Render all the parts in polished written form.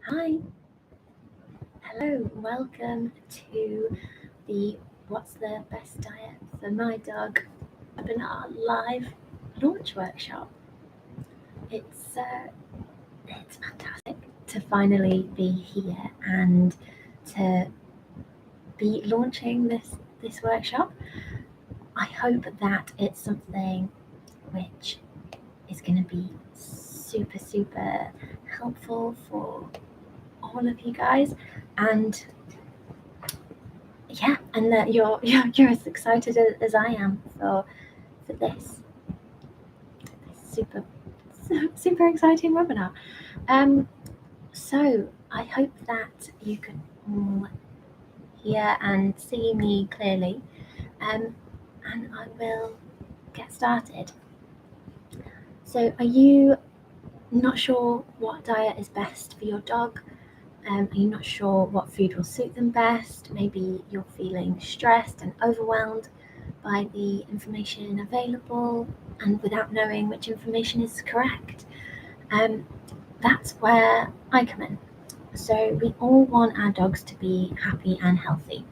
Hi, hello, welcome to the What's the Best Diet for My Dog webinar live launch workshop. It's fantastic to finally be here and to be launching this workshop. I hope that it's something which is going to be super helpful for all of you guys, and and that you're as excited as I am for this super super exciting webinar. So I hope that you can all hear and see me clearly, and I will get started. So, are you not sure what diet is best for your dog? Are you not sure what food will suit them best? Maybe you're feeling stressed and overwhelmed by the information available and without knowing which information is correct. That's where I come in. So we all want our dogs to be happy and healthy.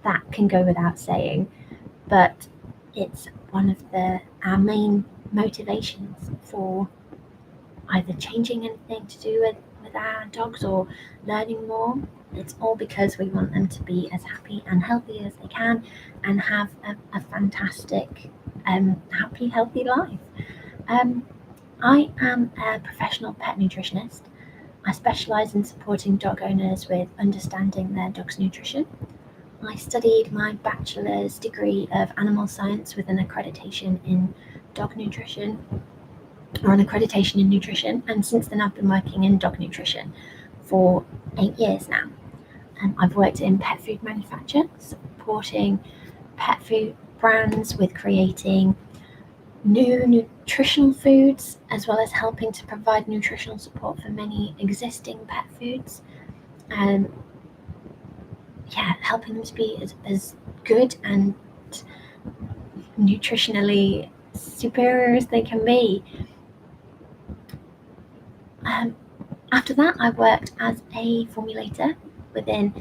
That can go without saying, but it's one of our main motivations for either changing anything to do with our dogs or learning more. It's all because we want them to be as happy and healthy as they can and have a fantastic, happy, healthy life. I am a professional pet nutritionist. I specialise in supporting dog owners with understanding their dog's nutrition. I studied my bachelor's degree of animal science with an accreditation in dog nutrition, or an accreditation in nutrition, and since then I've been working in dog nutrition for 8 years now. I've worked in pet food manufacture, supporting pet food brands with creating new nutritional foods, as well as helping to provide nutritional support for many existing pet foods. And helping them to be as good and nutritionally superior as they can be. After that, I worked as a formulator within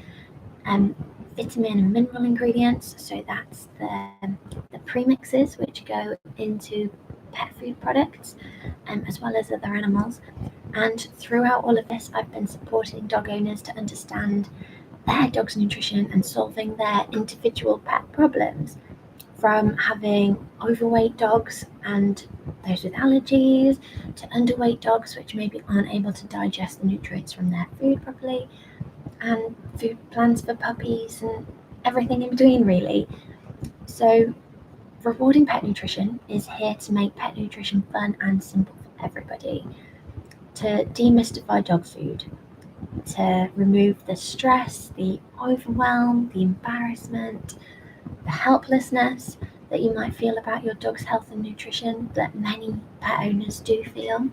vitamin and mineral ingredients. So that's the premixes which go into pet food products, as well as other animals. And throughout all of this, I've been supporting dog owners to understand their dog's nutrition and solving their individual pet problems, from having overweight dogs and those with allergies, to underweight dogs which maybe aren't able to digest the nutrients from their food properly, and food plans for puppies and everything in between, really. So Rewarding Pet Nutrition is here to make pet nutrition fun and simple for everybody, to demystify dog food, to remove the stress, the overwhelm, the embarrassment, the helplessness that you might feel about your dog's health and nutrition that many pet owners do feel,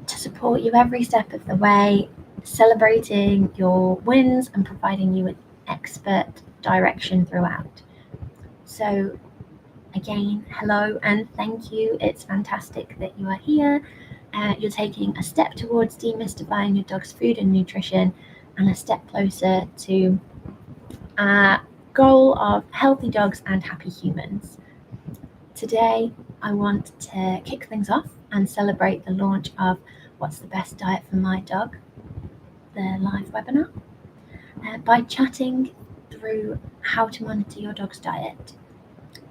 to support you every step of the way, celebrating your wins and providing you with expert direction throughout. So again, hello and thank you. It's fantastic that you are here. You're taking a step towards demystifying your dog's food and nutrition, and a step closer to our goal of healthy dogs and happy humans. Today, I want to kick things off and celebrate the launch of What's the Best Diet for My Dog, the live webinar, by chatting through how to monitor your dog's diet.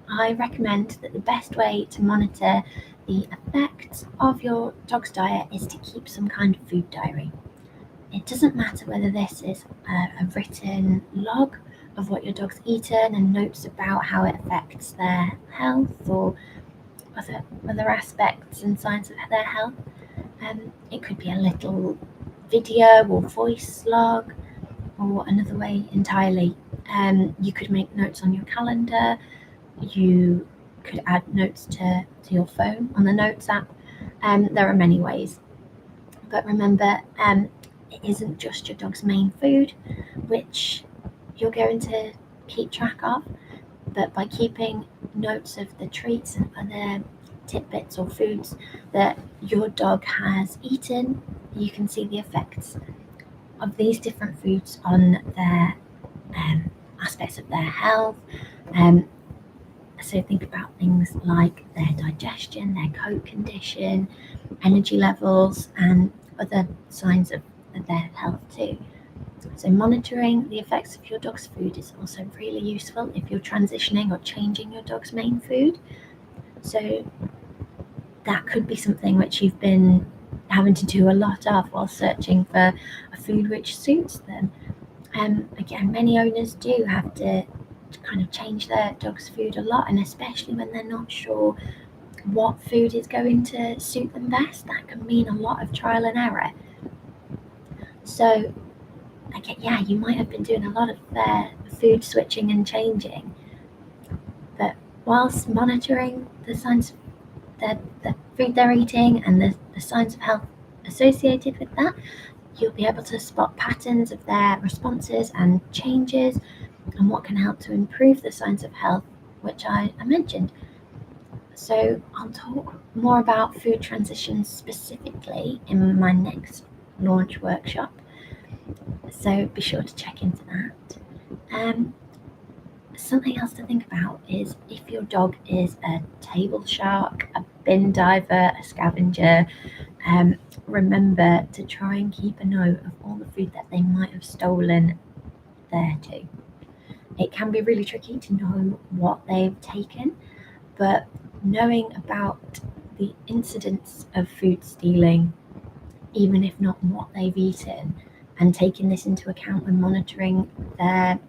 I recommend that the best way to monitor the effects of your dog's diet is to keep some kind of food diary. It doesn't matter whether this is a written log of what your dog's eaten and notes about how it affects their health or other aspects and signs of their health. It could be a little video or voice log, or another way entirely. You could make notes on your calendar. You could add notes to your phone on the Notes app. There are many ways. But remember, it isn't just your dog's main food which you're going to keep track of, but by keeping notes of the treats and other tidbits or foods that your dog has eaten you can see the effects of these different foods on their aspects of their health. So think about things like their digestion, their coat condition, energy levels, and other signs of their health too. So monitoring the effects of your dog's food is also really useful if you're transitioning or changing your dog's main food. So that could be something which you've been having to do a lot of while searching for a food which suits them. Again, many owners do have to kind of change their dog's food a lot, and especially when they're not sure what food is going to suit them best, that can mean a lot of trial and error. So, again, yeah, you might have been doing a lot of food switching and changing, but whilst monitoring the signs of the food they're eating and the signs of health associated with that, you'll be able to spot patterns of their responses and changes and what can help to improve the signs of health, which I mentioned. So I'll talk more about food transitions specifically in my next launch workshop. So be sure to check into that. Something else to think about is if your dog is a table shark, a bin diver, a scavenger, remember to try and keep a note of all the food that they might have stolen there too. It can be really tricky to know what they've taken, but knowing about the incidence of food stealing, even if not what they've eaten, and taking this into account when monitoring their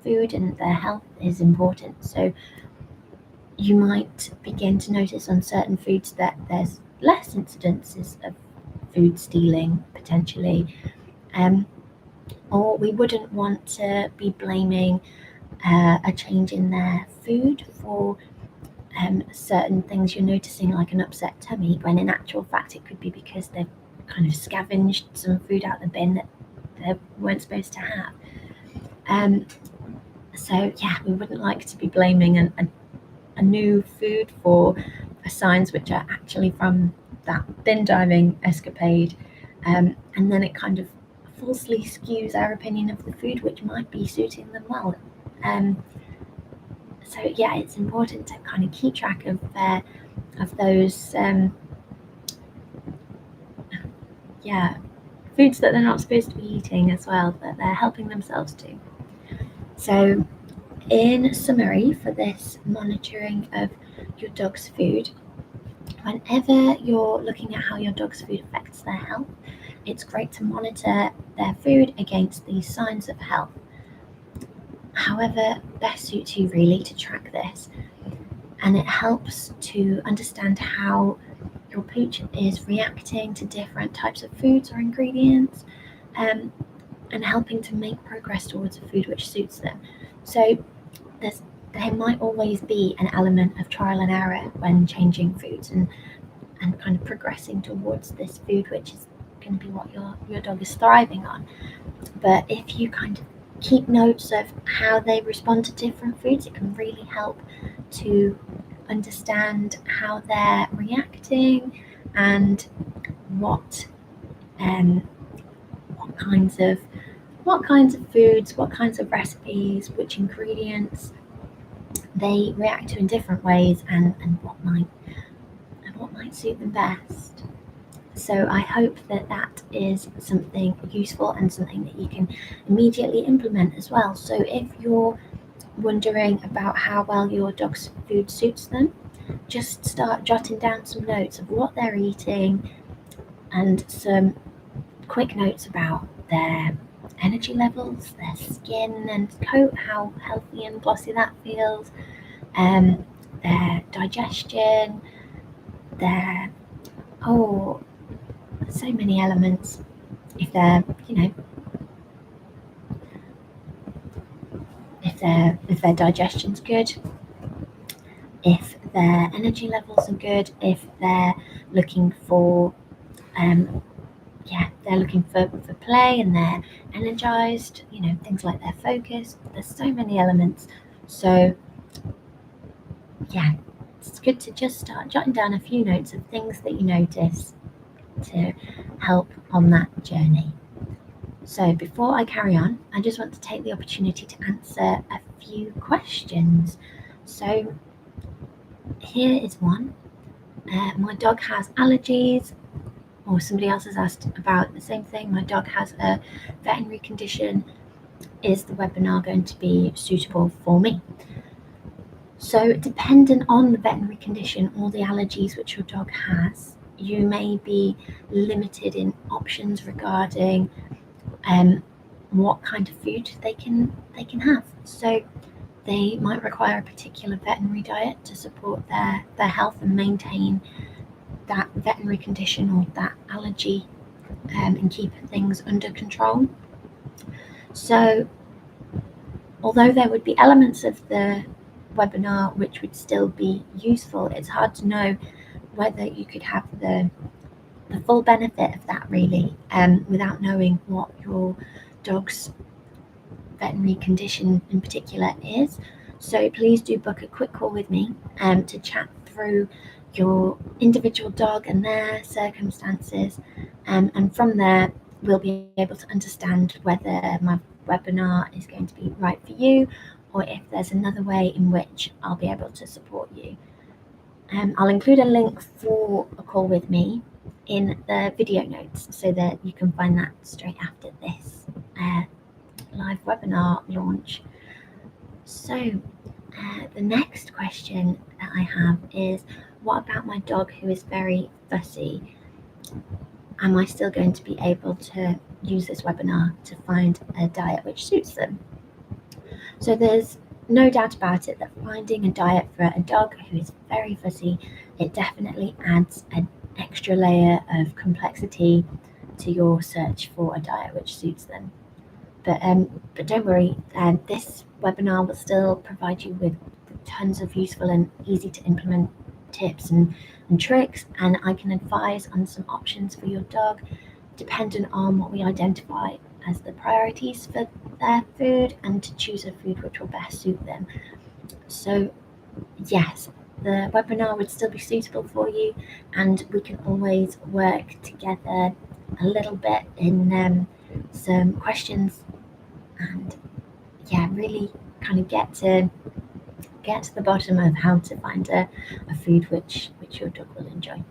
food and their health is important. So you might begin to notice on certain foods that there's less incidences of food stealing potentially, or we wouldn't want to be blaming a change in their food for certain things you're noticing, like an upset tummy, when in actual fact it could be because they've kind of scavenged some food out the bin that they weren't supposed to have. So yeah, we wouldn't like to be blaming a new food for signs which are actually from that bin diving escapade, and then it kind of falsely skews our opinion of the food which might be suiting them well. So yeah, it's important to kind of keep track of those foods that they're not supposed to be eating as well, that they're helping themselves to. So in summary, for this monitoring of your dog's food, whenever you're looking at how your dog's food affects their health, it's great to monitor their food against these signs of health. However, best suits you really to track this, and it helps to understand how your pooch is reacting to different types of foods or ingredients, and helping to make progress towards a food which suits them. So there might always be an element of trial and error when changing foods and kind of progressing towards this food which is going to be what your dog is thriving on. But if you kind of keep notes of how they respond to different foods, it can really help to understand how they're reacting and what kinds of foods, what kinds of recipes, which ingredients they react to in different ways, and what might suit them best. So I hope that is something useful and something that you can immediately implement as well. So if you're wondering about how well your dog's food suits them, just start jotting down some notes of what they're eating and some quick notes about their energy levels, their skin and coat, how healthy and glossy that feels, their digestion, their so many elements. If their if their digestion's good, if their energy levels are good, if they're looking for they're looking for play and they're energized, things like their focus. There's so many elements. So yeah, it's good to just start jotting down a few notes of things that you notice to help on that journey. So before I carry on, I just want to take the opportunity to answer a few questions. So here is one. My dog has allergies, or somebody else has asked about the same thing. My dog has a veterinary condition. Is the webinar going to be suitable for me? So dependent on the veterinary condition or the allergies which your dog has, you may be limited in options regarding what kind of food they can have. So they might require a particular veterinary diet to support their health and maintain that veterinary condition or that allergy and keep things under control. So although there would be elements of the webinar which would still be useful, it's hard to know whether you could have the full benefit of that really without knowing what your dog's veterinary condition in particular is. So please do book a quick call with me to chat through your individual dog and their circumstances, and from there we'll be able to understand whether my webinar is going to be right for you, or if there's another way in which I'll be able to support you. I'll include a link for a call with me in the video notes so that you can find that straight after this live webinar launch. So the next question that I have is, what about my dog who is very fussy? Am I still going to be able to use this webinar to find a diet which suits them? So there's no doubt about it that finding a diet for a dog who is very fussy, it definitely adds an extra layer of complexity to your search for a diet which suits them. But don't worry, this webinar will still provide you with tons of useful and easy to implement tips and tricks, and I can advise on some options for your dog dependent on what we identify as the priorities for their food, and to choose a food which will best suit them. So yes, the webinar would still be suitable for you, and we can always work together a little bit in some questions, and really kind of get to the bottom of how to find a food which your dog will enjoy.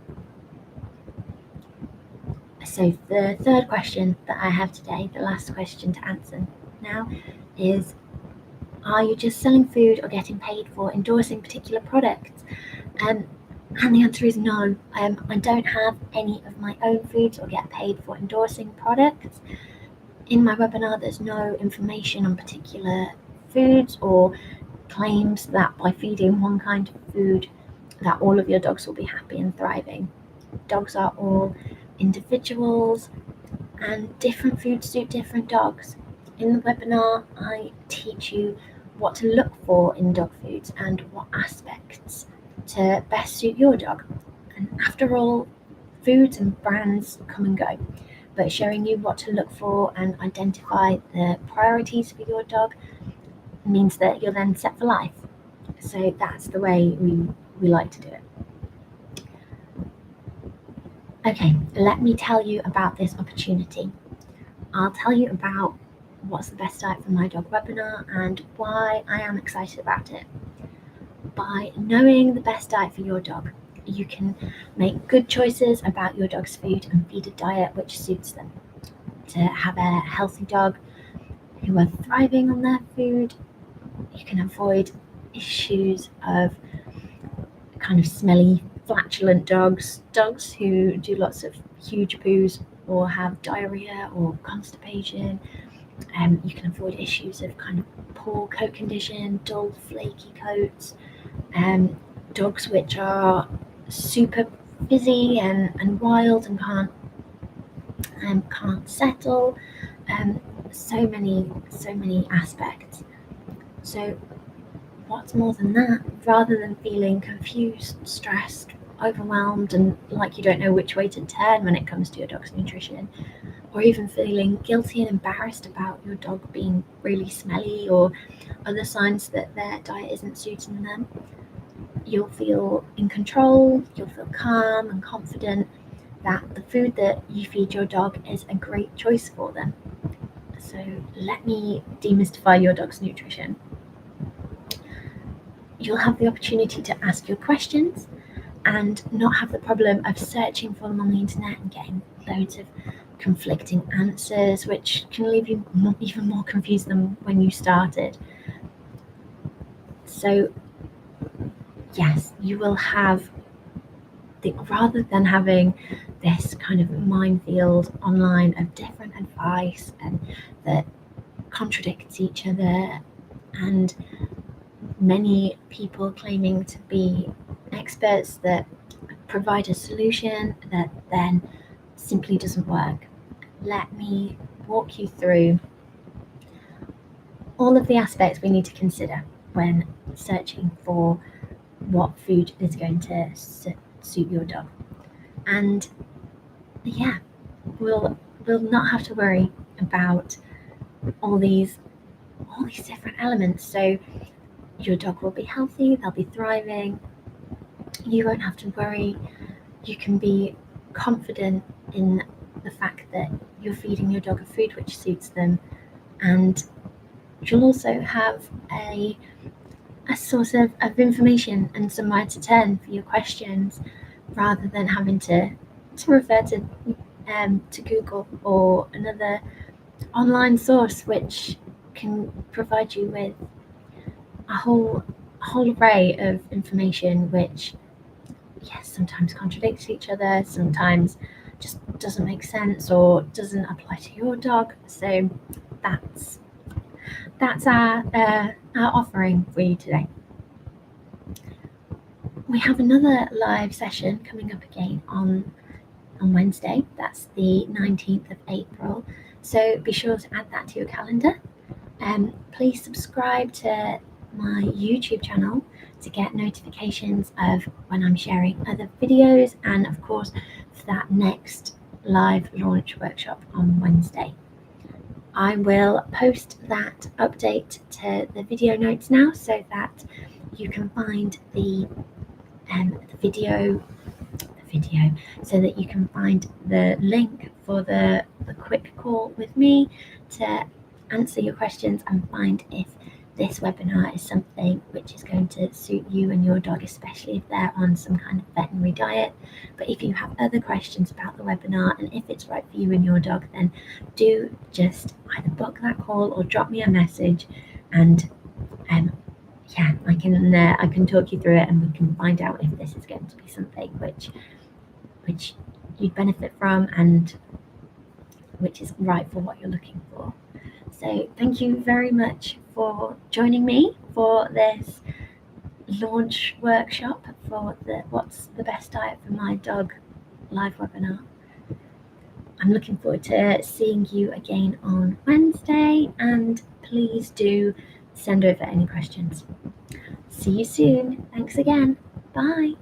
So the third question that I have today, the last question to answer now, is, are you just selling food or getting paid for endorsing particular products? And the answer is no. I don't have any of my own foods or get paid for endorsing products. In my webinar, there's no information on particular foods or claims that by feeding one kind of food that all of your dogs will be happy and thriving. Dogs are all individuals, and different foods suit different dogs. In the webinar, I teach you what to look for in dog foods and what aspects to best suit your dog. And after all, foods and brands come and go, but showing you what to look for and identify the priorities for your dog means that you're then set for life. So that's the way we like to do it. Okay, let me tell you about this opportunity. I'll tell you about what's the best diet for my dog webinar and why I am excited about it. By knowing the best diet for your dog, you can make good choices about your dog's food and feed a diet which suits them. To have a healthy dog who are thriving on their food, you can avoid issues of kind of smelly, flatulent dogs who do lots of huge poos or have diarrhea or constipation. You can avoid issues of kind of poor coat condition, dull, flaky coats, dogs which are super busy and wild and can't settle. So many aspects. So what's more than that, rather than feeling confused, stressed, overwhelmed, and like you don't know which way to turn when it comes to your dog's nutrition, or even feeling guilty and embarrassed about your dog being really smelly or other signs that their diet isn't suiting them, you'll feel in control, you'll feel calm and confident, that the food that you feed your dog is a great choice for them. So let me demystify your dog's nutrition. You'll have the opportunity to ask your questions and not have the problem of searching for them on the internet and getting loads of conflicting answers, which can leave you even more confused than when you started. So yes, you will have rather than having this kind of minefield online of different advice and that contradicts each other, and many people claiming to be experts that provide a solution that then simply doesn't work. Let me walk you through all of the aspects we need to consider when searching for what food is going to suit your dog. And yeah, we'll not have to worry about all these different elements. So your dog will be healthy, they'll be thriving, you won't have to worry, you can be confident in the fact that you're feeding your dog a food which suits them, and you'll also have a source of information and somewhere to turn for your questions, rather than having to refer to Google or another online source which can provide you with a whole array of information which, yes, sometimes contradicts each other, sometimes just doesn't make sense or doesn't apply to your dog. So that's our offering for you today. We have another live session coming up again on Wednesday. That's the 19th of April. So be sure to add that to your calendar. Please subscribe to my YouTube channel to get notifications of when I'm sharing other videos, and of course for that next live launch workshop on Wednesday. I will post that update to the video notes now so that you can find the video so that you can find the link for the quick call with me to answer your questions and find if this webinar is something which is going to suit you and your dog, especially if they're on some kind of veterinary diet. But if you have other questions about the webinar and if it's right for you and your dog, then do just either book that call or drop me a message, and yeah, I can talk you through it, and we can find out if this is going to be something which you'd benefit from and which is right for what you're looking for. So thank you very much for joining me for this launch workshop for the What's the Best Diet for My Dog live webinar. I'm looking forward to seeing you again on Wednesday, and please do send over any questions. See you soon. Thanks again. Bye.